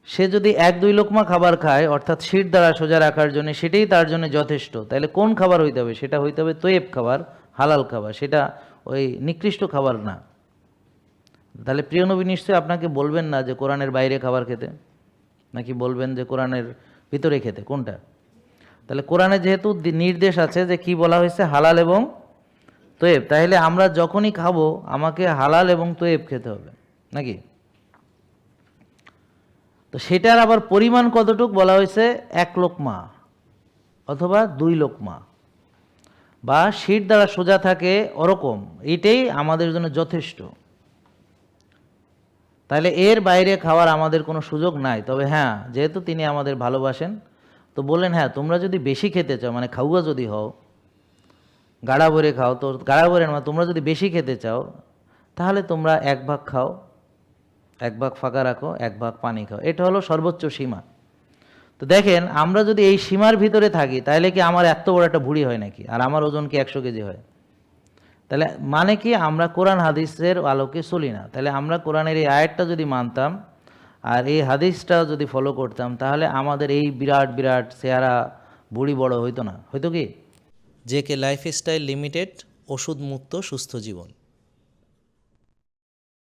সে যদি 1-2 লোকমা খাবার খায় অর্থাৎ শির দ্বারা সোজা রাখার জন্য, সেটাই তার জন্য যথেষ্ট। তাহলে কোন খাবার হইতে হবে? সেটা হইতে হবে তৈব খাবার, হালাল খাবার, সেটা ওই নিকৃষ্ট খাবার না। তাহলে প্রিয় নবী নিশ্চয়ই আপনাকে বলবেন না যে কোরআনের বাইরে খাবার খেতে, নাকি বলবেন যে কোরআনের ভিতরে খেতে? কোনটা? তাহলে কোরআনে যেহেতু নির্দেশ আছে যে কি বলা হয়েছে, হালাল এবং তৈব, তাহলে আমরা যখনই খাবো আমাকে হালাল এবং তৈব খেতে হবে, নাকি? তো সেটার আবার পরিমাণ কতটুক বলা হয়েছে? 1 লোকমা অথবা 2 লোকমা, বা শির দ্বারা সোজা থাকে ওরকম, এটাই আমাদের জন্য যথেষ্ট। তাহলে এর বাইরে খাওয়ার আমাদের কোনো সুযোগ নাই। তবে হ্যাঁ, যেহেতু তিনি আমাদের ভালোবাসেন, তো বললেন হ্যাঁ তোমরা যদি বেশি খেতে চাও, মানে খাওয়া যদি হও, গাড়া ভরে খাও, তো গাড়া ভরে না, তোমরা যদি বেশি খেতে চাও তাহলে তোমরা 1 ভাগ খাও, 1 ভাগ ফাঁকা রাখো, 1 ভাগ পানি খাও। এটা হলো সর্বোচ্চ সীমা। তো দেখেন, আমরা যদি এই সীমার ভিতরে থাকি তাহলে কি আমার এত বড় একটা ভুঁড়ি হয় নাকি? আর আমার ওজন কি 100 কেজি হয়? তাহলে মানে কি, আমরা কোরআন হাদিসের আলোকে চলি না। তাহলে আমরা কোরআনের এই আয়াতটা যদি মানতাম আর এই হাদিসটা যদি ফলো করতাম, তাহলে আমাদের এই বিরাট বিরাট চেহারা বুড়ি বড় হইতো না। হইতো কি? জেকে লাইফস্টাইল লিমিটেড, ওষুধ মুক্ত সুস্থ জীবন।